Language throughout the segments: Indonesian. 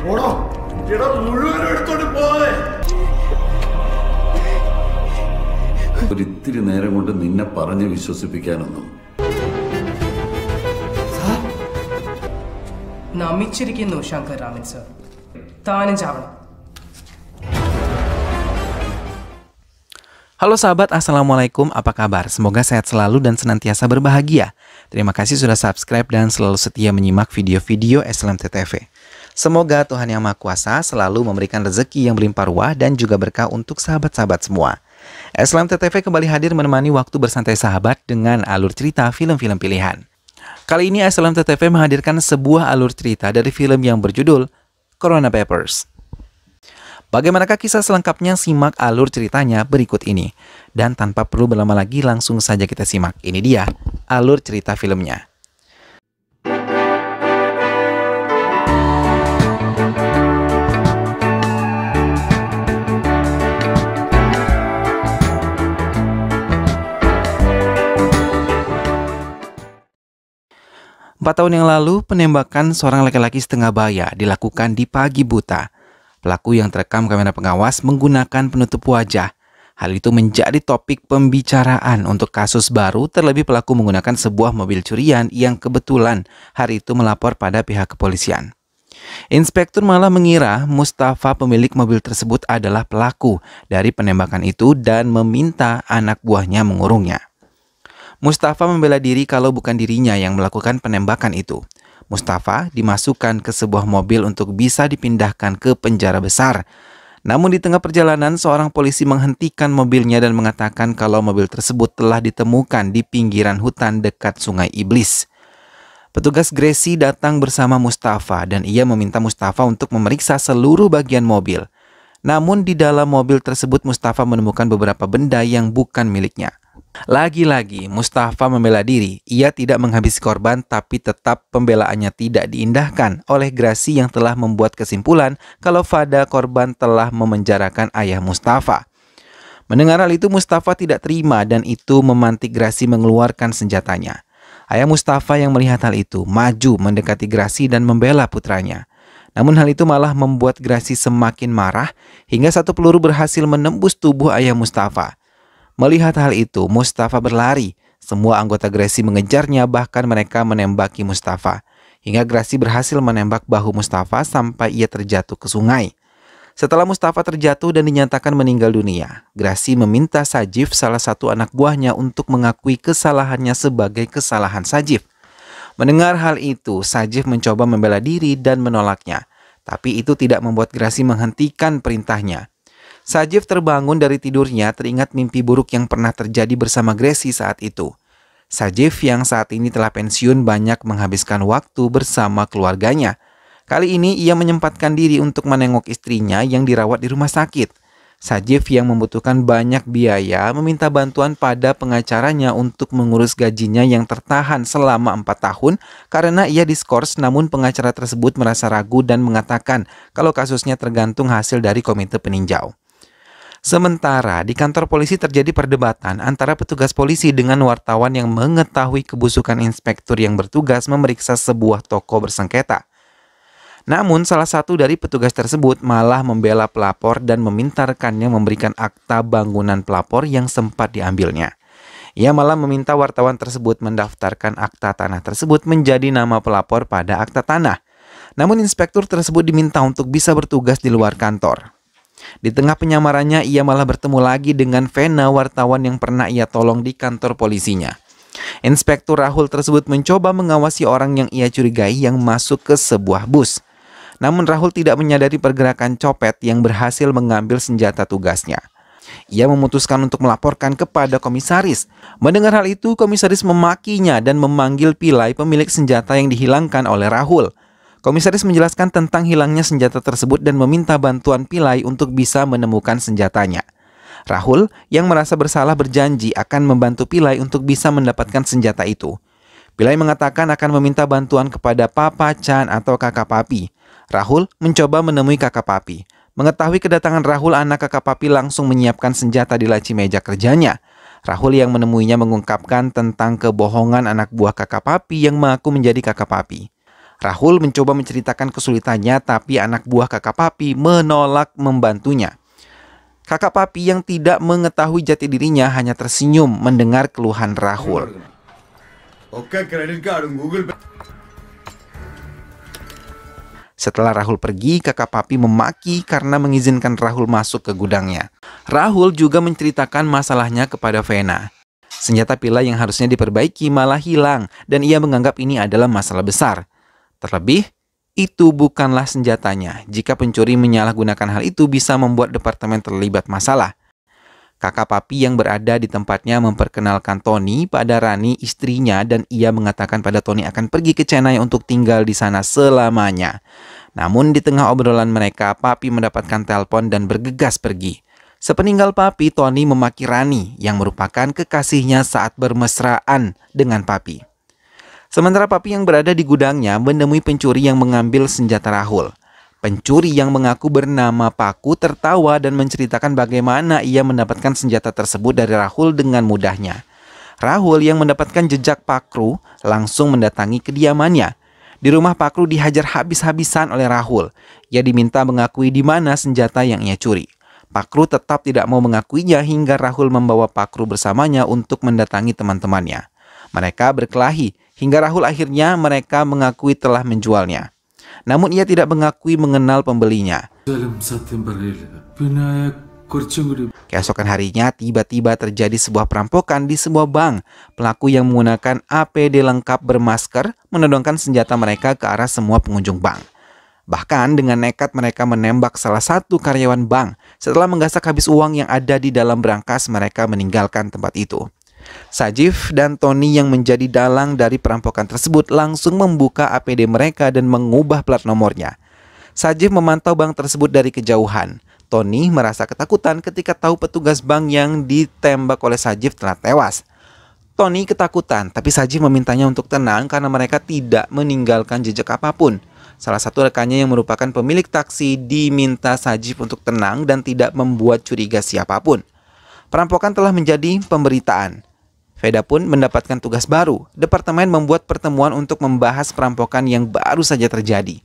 പോടോ, എടാ മുഴുവൻ എടുത്തോണ്ട് പോരെ. ഒരിത്തിരി നേരം കൊണ്ട് നിന്നെ പറഞ്ഞ് വിശ്വസിപ്പിക്കാനൊന്നും. നമിച്ചിരിക്കുന്നു ശങ്കർ രാമൻ സർ. താനും ചാവണം. Halo sahabat, Assalamualaikum, apa kabar? Semoga sehat selalu dan senantiasa berbahagia. Terima kasih sudah subscribe dan selalu setia menyimak video-video SLMT TV. Semoga Tuhan Yang Maha Kuasa selalu memberikan rezeki yang berlimpah ruah dan juga berkah untuk sahabat-sahabat semua. SLMT TV kembali hadir menemani waktu bersantai sahabat dengan alur cerita film-film pilihan. Kali ini SLMT TV menghadirkan sebuah alur cerita dari film yang berjudul Corona Papers. Bagaimanakah kisah selengkapnya? Simak alur ceritanya berikut ini. Dan tanpa perlu berlama lagi, langsung saja kita simak. Ini dia alur cerita filmnya. Empat tahun yang lalu, penembakan seorang laki-laki setengah baya dilakukan di pagi buta. Pelaku yang terekam kamera pengawas menggunakan penutup wajah. Hal itu menjadi topik pembicaraan untuk kasus baru, terlebih pelaku menggunakan sebuah mobil curian yang kebetulan hari itu melapor pada pihak kepolisian. Inspektur malah mengira Mustafa pemilik mobil tersebut adalah pelaku dari penembakan itu dan meminta anak buahnya mengurungnya. Mustafa membela diri kalau bukan dirinya yang melakukan penembakan itu. Mustafa dimasukkan ke sebuah mobil untuk bisa dipindahkan ke penjara besar. Namun di tengah perjalanan, seorang polisi menghentikan mobilnya dan mengatakan kalau mobil tersebut telah ditemukan di pinggiran hutan dekat Sungai Iblis. Petugas Gresi datang bersama Mustafa dan ia meminta Mustafa untuk memeriksa seluruh bagian mobil. Namun di dalam mobil tersebut Mustafa menemukan beberapa benda yang bukan miliknya. Lagi-lagi Mustafa membela diri. Ia tidak menghabisi korban, tapi tetap pembelaannya tidak diindahkan oleh Grasi yang telah membuat kesimpulan kalau Fada korban telah memenjarakan ayah Mustafa. Mendengar hal itu Mustafa tidak terima dan itu memantik Grasi mengeluarkan senjatanya. Ayah Mustafa yang melihat hal itu maju mendekati Grasi dan membela putranya. Namun hal itu malah membuat Grasi semakin marah hingga satu peluru berhasil menembus tubuh ayah Mustafa. Melihat hal itu, Mustafa berlari. Semua anggota Gresi mengejarnya, bahkan mereka menembaki Mustafa. Hingga Gresi berhasil menembak bahu Mustafa sampai ia terjatuh ke sungai. Setelah Mustafa terjatuh dan dinyatakan meninggal dunia, Gresi meminta Sajif, salah satu anak buahnya, untuk mengakui kesalahannya sebagai kesalahan Sajif. Mendengar hal itu, Sajif mencoba membela diri dan menolaknya. Tapi itu tidak membuat Gresi menghentikan perintahnya. Sajif terbangun dari tidurnya teringat mimpi buruk yang pernah terjadi bersama Gresi saat itu. Sajif yang saat ini telah pensiun banyak menghabiskan waktu bersama keluarganya. Kali ini ia menyempatkan diri untuk menengok istrinya yang dirawat di rumah sakit. Sajif yang membutuhkan banyak biaya meminta bantuan pada pengacaranya untuk mengurus gajinya yang tertahan selama 4 tahun karena ia diskors, namun pengacara tersebut merasa ragu dan mengatakan kalau kasusnya tergantung hasil dari komite peninjau. Sementara di kantor polisi terjadi perdebatan antara petugas polisi dengan wartawan yang mengetahui kebusukan inspektur yang bertugas memeriksa sebuah toko bersengketa. Namun salah satu dari petugas tersebut malah membela pelapor dan meminta rekannya memberikan akta bangunan pelapor yang sempat diambilnya. Ia malah meminta wartawan tersebut mendaftarkan akta tanah tersebut menjadi nama pelapor pada akta tanah. Namun inspektur tersebut diminta untuk bisa bertugas di luar kantor. Di tengah penyamarannya, ia malah bertemu lagi dengan Vena, wartawan yang pernah ia tolong di kantor polisinya. Inspektur Rahul tersebut mencoba mengawasi orang yang ia curigai yang masuk ke sebuah bus. Namun Rahul tidak menyadari pergerakan copet yang berhasil mengambil senjata tugasnya. Ia memutuskan untuk melaporkan kepada komisaris. Mendengar hal itu, komisaris memakinya dan memanggil Pilai, pemilik senjata yang dihilangkan oleh Rahul. Komisaris menjelaskan tentang hilangnya senjata tersebut dan meminta bantuan Pilai untuk bisa menemukan senjatanya. Rahul yang merasa bersalah berjanji akan membantu Pilai untuk bisa mendapatkan senjata itu. Pilai mengatakan akan meminta bantuan kepada Papa Chan atau kakak Papi. Rahul mencoba menemui kakak Papi. Mengetahui kedatangan Rahul, anak kakak Papi langsung menyiapkan senjata di laci meja kerjanya. Rahul yang menemuinya mengungkapkan tentang kebohongan anak buah kakak Papi yang mengaku menjadi kakak Papi. Rahul mencoba menceritakan kesulitannya, tapi anak buah kakak Papi menolak membantunya. Kakak Papi yang tidak mengetahui jati dirinya hanya tersenyum mendengar keluhan Rahul. Oke, credit card, Google Pay. Setelah Rahul pergi, kakak Papi memaki karena mengizinkan Rahul masuk ke gudangnya. Rahul juga menceritakan masalahnya kepada Vena. Senjata Pila yang harusnya diperbaiki malah hilang dan ia menganggap ini adalah masalah besar. Terlebih, itu bukanlah senjatanya. Jika pencuri menyalahgunakan hal itu bisa membuat departemen terlibat masalah. Kakak Papi yang berada di tempatnya memperkenalkan Tony pada Rani, istrinya, dan ia mengatakan pada Tony akan pergi ke Chennai untuk tinggal di sana selamanya. Namun di tengah obrolan mereka, Papi mendapatkan telepon dan bergegas pergi. Sepeninggal Papi, Tony memaki Rani yang merupakan kekasihnya saat bermesraan dengan Papi. Sementara Papi yang berada di gudangnya menemui pencuri yang mengambil senjata Rahul. Pencuri yang mengaku bernama Paku tertawa dan menceritakan bagaimana ia mendapatkan senjata tersebut dari Rahul dengan mudahnya. Rahul yang mendapatkan jejak Pakru langsung mendatangi kediamannya. Di rumah Pakru dihajar habis-habisan oleh Rahul. Ia diminta mengakui di mana senjata yang ia curi. Pakru tetap tidak mau mengakuinya hingga Rahul membawa Pakru bersamanya untuk mendatangi teman-temannya. Mereka berkelahi hingga Rahul akhirnya mereka mengakui telah menjualnya. Namun ia tidak mengakui mengenal pembelinya. Keesokan harinya tiba-tiba terjadi sebuah perampokan di sebuah bank. Pelaku yang menggunakan APD lengkap bermasker menodongkan senjata mereka ke arah semua pengunjung bank. Bahkan dengan nekat mereka menembak salah satu karyawan bank. Setelah menggasak habis uang yang ada di dalam brankas, mereka meninggalkan tempat itu. Sajif dan Tony yang menjadi dalang dari perampokan tersebut langsung membuka APD mereka dan mengubah plat nomornya. Sajif memantau bank tersebut dari kejauhan. Tony merasa ketakutan ketika tahu petugas bank yang ditembak oleh Sajif telah tewas. Tony ketakutan, tapi Sajif memintanya untuk tenang karena mereka tidak meninggalkan jejak apapun. Salah satu rekannya yang merupakan pemilik taksi diminta Sajif untuk tenang dan tidak membuat curiga siapapun. Perampokan telah menjadi pemberitaan. Veda pun mendapatkan tugas baru. Departemen membuat pertemuan untuk membahas perampokan yang baru saja terjadi.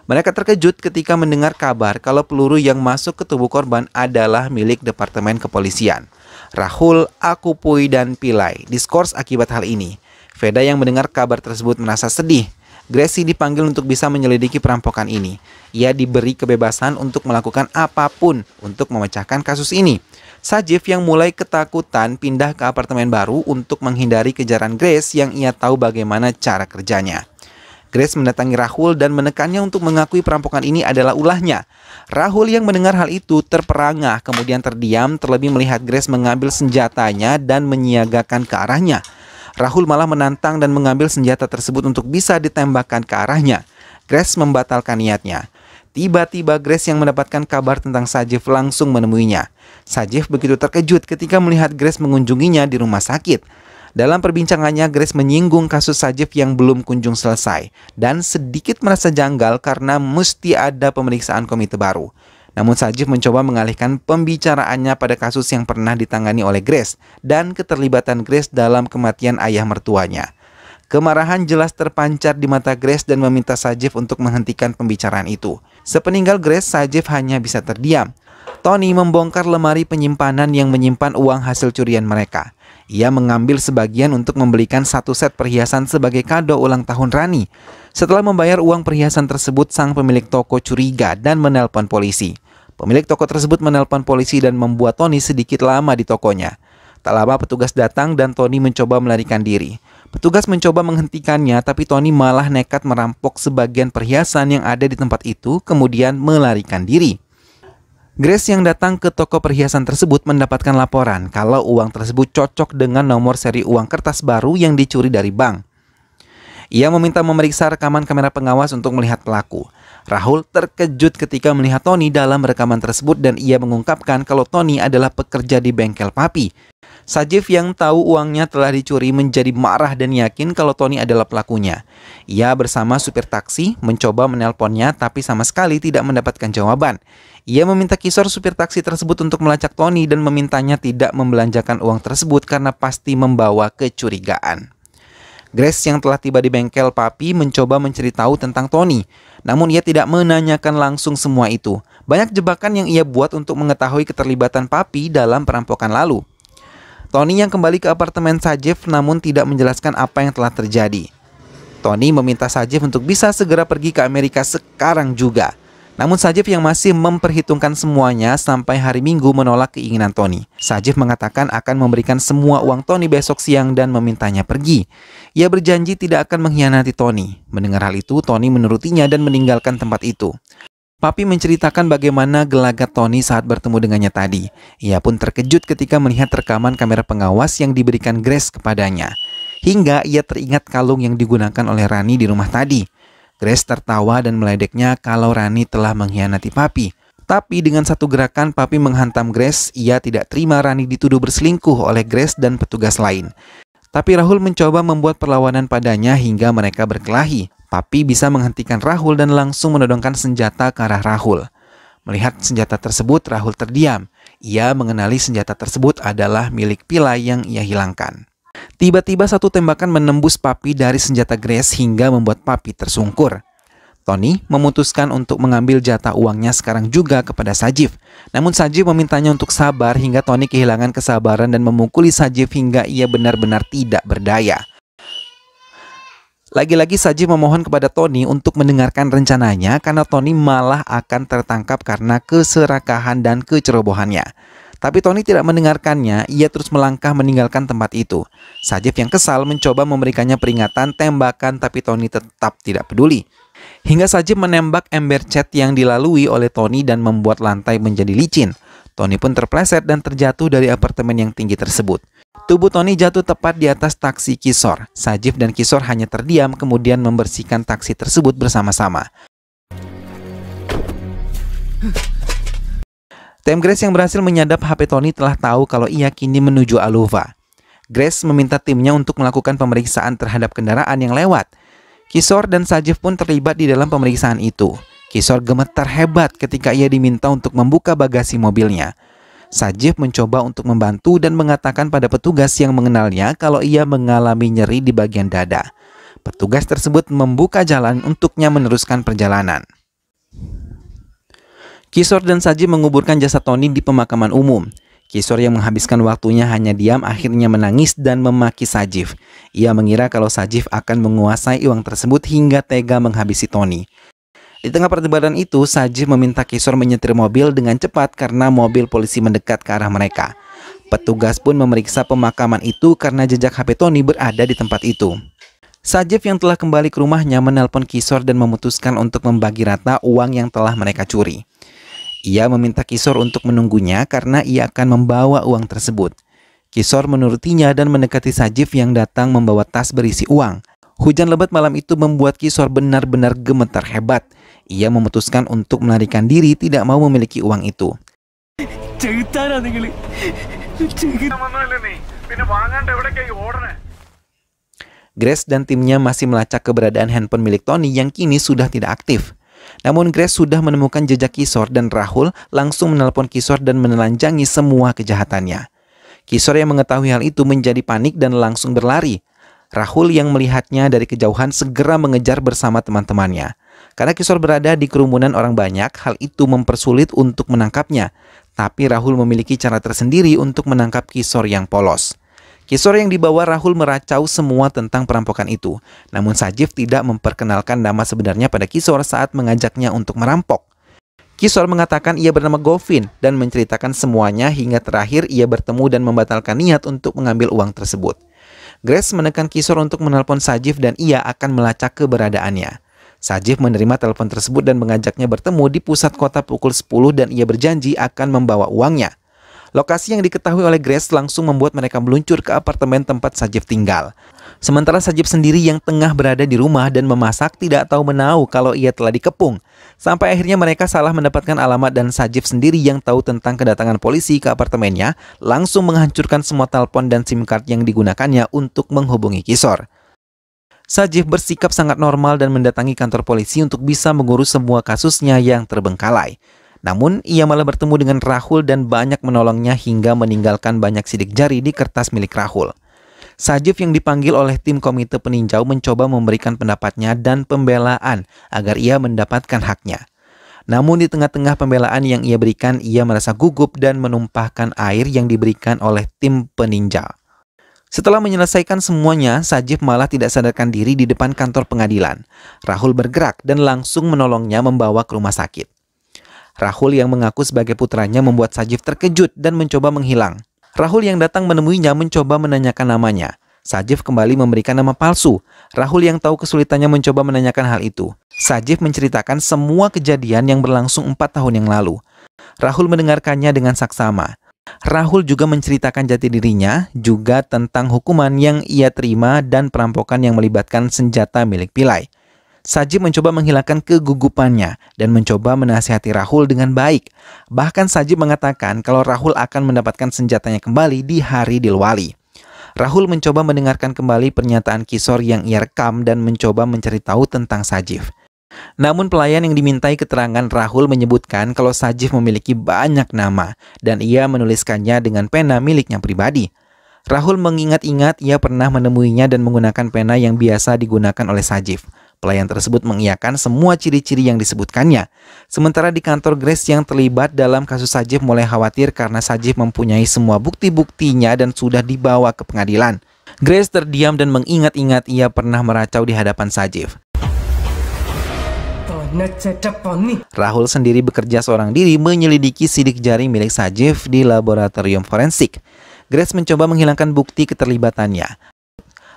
Mereka terkejut ketika mendengar kabar kalau peluru yang masuk ke tubuh korban adalah milik Departemen Kepolisian. Rahul, Akupui, dan Pilai diskors akibat hal ini. Veda yang mendengar kabar tersebut merasa sedih. Gracie dipanggil untuk bisa menyelidiki perampokan ini. Ia diberi kebebasan untuk melakukan apapun untuk memecahkan kasus ini. Sajif yang mulai ketakutan pindah ke apartemen baru untuk menghindari kejaran Grace yang ia tahu bagaimana cara kerjanya. Grace mendatangi Rahul dan menekannya untuk mengakui perampokan ini adalah ulahnya. Rahul yang mendengar hal itu terperangah, kemudian terdiam terlebih melihat Grace mengambil senjatanya dan menyiagakan ke arahnya. Rahul malah menantang dan mengambil senjata tersebut untuk bisa ditembakkan ke arahnya. Grace membatalkan niatnya. Tiba-tiba Grace yang mendapatkan kabar tentang Sajif langsung menemuinya. Sajif begitu terkejut ketika melihat Grace mengunjunginya di rumah sakit. Dalam perbincangannya, Grace menyinggung kasus Sajif yang belum kunjung selesai dan sedikit merasa janggal karena mesti ada pemeriksaan komite baru. Namun Sajif mencoba mengalihkan pembicaraannya pada kasus yang pernah ditangani oleh Grace dan keterlibatan Grace dalam kematian ayah mertuanya. Kemarahan jelas terpancar di mata Grace dan meminta Sajif untuk menghentikan pembicaraan itu. Sepeninggal Grace, Sajif hanya bisa terdiam. Tony membongkar lemari penyimpanan yang menyimpan uang hasil curian mereka. Ia mengambil sebagian untuk membelikan satu set perhiasan sebagai kado ulang tahun Rani. Setelah membayar uang perhiasan tersebut, sang pemilik toko curiga dan menelpon polisi. Pemilik toko tersebut menelpon polisi dan membuat Tony sedikit lama di tokonya. Tak lama petugas datang dan Tony mencoba melarikan diri. Petugas mencoba menghentikannya, tapi Tony malah nekat merampok sebagian perhiasan yang ada di tempat itu, kemudian melarikan diri. Grace yang datang ke toko perhiasan tersebut mendapatkan laporan kalau uang tersebut cocok dengan nomor seri uang kertas baru yang dicuri dari bank. Ia meminta memeriksa rekaman kamera pengawas untuk melihat pelaku. Rahul terkejut ketika melihat Tony dalam rekaman tersebut dan ia mengungkapkan kalau Tony adalah pekerja di bengkel Papi. Sajif yang tahu uangnya telah dicuri menjadi marah dan yakin kalau Tony adalah pelakunya. Ia bersama supir taksi mencoba menelponnya tapi sama sekali tidak mendapatkan jawaban. Ia meminta kisor supir taksi tersebut untuk melacak Tony dan memintanya tidak membelanjakan uang tersebut karena pasti membawa kecurigaan. Grace yang telah tiba di bengkel Papi mencoba mencari tahu tentang Tony. Namun ia tidak menanyakan langsung semua itu. Banyak jebakan yang ia buat untuk mengetahui keterlibatan Papi dalam perampokan lalu. Tony yang kembali ke apartemen Sajeev namun tidak menjelaskan apa yang telah terjadi. Tony meminta Sajeev untuk bisa segera pergi ke Amerika sekarang juga. Namun Sajeev yang masih memperhitungkan semuanya sampai hari Minggu menolak keinginan Tony. Sajeev mengatakan akan memberikan semua uang Tony besok siang dan memintanya pergi. Ia berjanji tidak akan mengkhianati Tony. Mendengar hal itu, Tony menurutinya dan meninggalkan tempat itu. Papi menceritakan bagaimana gelagat Tony saat bertemu dengannya tadi. Ia pun terkejut ketika melihat rekaman kamera pengawas yang diberikan Grace kepadanya. Hingga ia teringat kalung yang digunakan oleh Rani di rumah tadi. Grace tertawa dan meledeknya kalau Rani telah mengkhianati Papi. Tapi dengan satu gerakan Papi menghantam Grace, ia tidak terima Rani dituduh berselingkuh oleh Grace dan petugas lain. Tapi Rahul mencoba membuat perlawanan padanya hingga mereka berkelahi. Papi bisa menghentikan Rahul dan langsung menodongkan senjata ke arah Rahul. Melihat senjata tersebut, Rahul terdiam. Ia mengenali senjata tersebut adalah milik Pillai yang ia hilangkan. Tiba-tiba satu tembakan menembus Papi dari senjata Grace hingga membuat Papi tersungkur. Tony memutuskan untuk mengambil jatah uangnya sekarang juga kepada Sajeev. Namun Sajeev memintanya untuk sabar hingga Tony kehilangan kesabaran dan memukuli Sajeev hingga ia benar-benar tidak berdaya. Lagi-lagi Sajeev memohon kepada Tony untuk mendengarkan rencananya karena Tony malah akan tertangkap karena keserakahan dan kecerobohannya. Tapi Tony tidak mendengarkannya, ia terus melangkah meninggalkan tempat itu. Sajeev yang kesal mencoba memberikannya peringatan tembakan tapi Tony tetap tidak peduli. Hingga Sajeev menembak ember cat yang dilalui oleh Tony dan membuat lantai menjadi licin. Tony pun terpleset dan terjatuh dari apartemen yang tinggi tersebut. Tubuh Tony jatuh tepat di atas taksi Kishore. Sajeev dan Kishore hanya terdiam kemudian membersihkan taksi tersebut bersama-sama. Tim Grace yang berhasil menyadap HP Tony telah tahu kalau ia kini menuju Aluva. Grace meminta timnya untuk melakukan pemeriksaan terhadap kendaraan yang lewat. Kishore dan Sajeev pun terlibat di dalam pemeriksaan itu. Kishore gemetar hebat ketika ia diminta untuk membuka bagasi mobilnya. Sajeev mencoba untuk membantu dan mengatakan pada petugas yang mengenalnya kalau ia mengalami nyeri di bagian dada. Petugas tersebut membuka jalan untuknya meneruskan perjalanan. Kishore dan Sajeev menguburkan jasad Tony di pemakaman umum. Kishore yang menghabiskan waktunya hanya diam akhirnya menangis dan memaki Sajeev. Ia mengira kalau Sajeev akan menguasai uang tersebut hingga tega menghabisi Tony. Di tengah perdebatan itu, Sajeev meminta Kishore menyetir mobil dengan cepat karena mobil polisi mendekat ke arah mereka. Petugas pun memeriksa pemakaman itu karena jejak HP Tony berada di tempat itu. Sajeev yang telah kembali ke rumahnya menelpon Kishore dan memutuskan untuk membagi rata uang yang telah mereka curi. Ia meminta Kishore untuk menunggunya karena ia akan membawa uang tersebut. Kishore menurutinya dan mendekati Sajeev yang datang membawa tas berisi uang. Hujan lebat malam itu membuat Kishore benar-benar gemetar hebat. Ia memutuskan untuk melarikan diri, tidak mau memiliki uang itu. Grace dan timnya masih melacak keberadaan handphone milik Tony yang kini sudah tidak aktif. Namun Grace sudah menemukan jejak Kishore dan Rahul langsung menelpon Kishore dan menelanjangi semua kejahatannya. Kishore yang mengetahui hal itu menjadi panik dan langsung berlari. Rahul yang melihatnya dari kejauhan segera mengejar bersama teman-temannya. Karena Kishore berada di kerumunan orang banyak, hal itu mempersulit untuk menangkapnya. Tapi Rahul memiliki cara tersendiri untuk menangkap Kishore yang polos. Kishore yang dibawa Rahul meracau semua tentang perampokan itu. Namun Sajeev tidak memperkenalkan nama sebenarnya pada Kishore saat mengajaknya untuk merampok. Kishore mengatakan ia bernama Govin dan menceritakan semuanya hingga terakhir ia bertemu dan membatalkan niat untuk mengambil uang tersebut. Grace menekan Kishore untuk menelpon Sajeev dan ia akan melacak keberadaannya. Sajeev menerima telepon tersebut dan mengajaknya bertemu di pusat kota pukul 10 dan ia berjanji akan membawa uangnya. Lokasi yang diketahui oleh Grace langsung membuat mereka meluncur ke apartemen tempat Sajeev tinggal. Sementara Sajeev sendiri yang tengah berada di rumah dan memasak tidak tahu menahu kalau ia telah dikepung. Sampai akhirnya mereka salah mendapatkan alamat dan Sajeev sendiri yang tahu tentang kedatangan polisi ke apartemennya langsung menghancurkan semua telepon dan SIM card yang digunakannya untuk menghubungi Kishore. Sajeev bersikap sangat normal dan mendatangi kantor polisi untuk bisa mengurus semua kasusnya yang terbengkalai. Namun, ia malah bertemu dengan Rahul dan banyak menolongnya hingga meninggalkan banyak sidik jari di kertas milik Rahul. Sajif yang dipanggil oleh tim komite peninjau mencoba memberikan pendapatnya dan pembelaan agar ia mendapatkan haknya. Namun di tengah-tengah pembelaan yang ia berikan, ia merasa gugup dan menumpahkan air yang diberikan oleh tim peninjau. Setelah menyelesaikan semuanya, Sajif malah tidak sadarkan diri di depan kantor pengadilan. Rahul bergerak dan langsung menolongnya membawa ke rumah sakit. Rahul yang mengaku sebagai putranya membuat Sajif terkejut dan mencoba menghilang. Rahul yang datang menemuinya mencoba menanyakan namanya. Sajif kembali memberikan nama palsu. Rahul yang tahu kesulitannya mencoba menanyakan hal itu. Sajif menceritakan semua kejadian yang berlangsung 4 tahun yang lalu. Rahul mendengarkannya dengan saksama. Rahul juga menceritakan jati dirinya, juga tentang hukuman yang ia terima dan perampokan yang melibatkan senjata milik Pillai. Sajif mencoba menghilangkan kegugupannya dan mencoba menasihati Rahul dengan baik. Bahkan Sajif mengatakan kalau Rahul akan mendapatkan senjatanya kembali di hari Dilwali. Rahul mencoba mendengarkan kembali pernyataan Kishore yang ia rekam dan mencoba mencari tahu tentang Sajif. Namun pelayan yang dimintai keterangan Rahul menyebutkan kalau Sajif memiliki banyak nama dan ia menuliskannya dengan pena miliknya pribadi. Rahul mengingat-ingat ia pernah menemuinya dan menggunakan pena yang biasa digunakan oleh Sajif. Pelayan tersebut mengiyakan semua ciri-ciri yang disebutkannya. Sementara di kantor Grace yang terlibat dalam kasus Sajif mulai khawatir karena Sajif mempunyai semua bukti-buktinya dan sudah dibawa ke pengadilan. Grace terdiam dan mengingat-ingat ia pernah meracau di hadapan Sajif. Rahul sendiri bekerja seorang diri menyelidiki sidik jari milik Sajif di laboratorium forensik. Grace mencoba menghilangkan bukti keterlibatannya.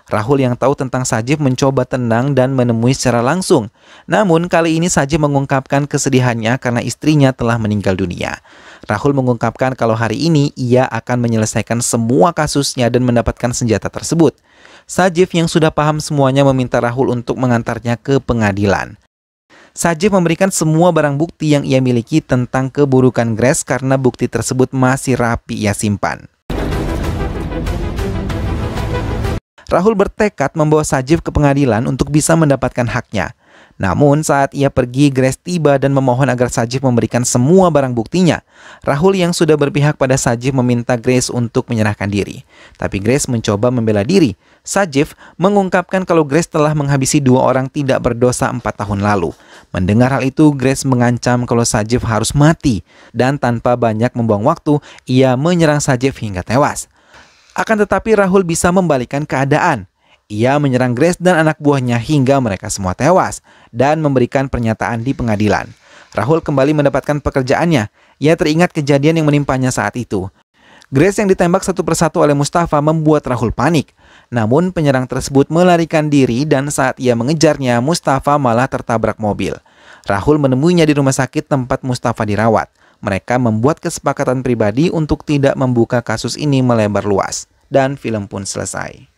Rahul yang tahu tentang Sajif mencoba tenang dan menemui secara langsung. Namun kali ini Sajif mengungkapkan kesedihannya karena istrinya telah meninggal dunia. Rahul mengungkapkan kalau hari ini ia akan menyelesaikan semua kasusnya dan mendapatkan senjata tersebut. Sajif yang sudah paham semuanya meminta Rahul untuk mengantarnya ke pengadilan. Sajif memberikan semua barang bukti yang ia miliki tentang keburukan Grace karena bukti tersebut masih rapi ia simpan. Rahul bertekad membawa Sajif ke pengadilan untuk bisa mendapatkan haknya. Namun saat ia pergi, Grace tiba dan memohon agar Sajif memberikan semua barang buktinya. Rahul yang sudah berpihak pada Sajif meminta Grace untuk menyerahkan diri. Tapi Grace mencoba membela diri. Sajif mengungkapkan kalau Grace telah menghabisi 2 orang tidak berdosa 4 tahun lalu. Mendengar hal itu, Grace mengancam kalau Sajif harus mati. Dan tanpa banyak membuang waktu, ia menyerang Sajif hingga tewas. Akan tetapi Rahul bisa membalikan keadaan. Ia menyerang Grace dan anak buahnya hingga mereka semua tewas dan memberikan pernyataan di pengadilan. Rahul kembali mendapatkan pekerjaannya. Ia teringat kejadian yang menimpanya saat itu. Grace yang ditembak satu persatu oleh Mustafa membuat Rahul panik. Namun penyerang tersebut melarikan diri dan saat ia mengejarnya, Mustafa malah tertabrak mobil. Rahul menemuinya di rumah sakit tempat Mustafa dirawat. Mereka membuat kesepakatan pribadi untuk tidak membuka kasus ini melebar luas. Dan film pun selesai.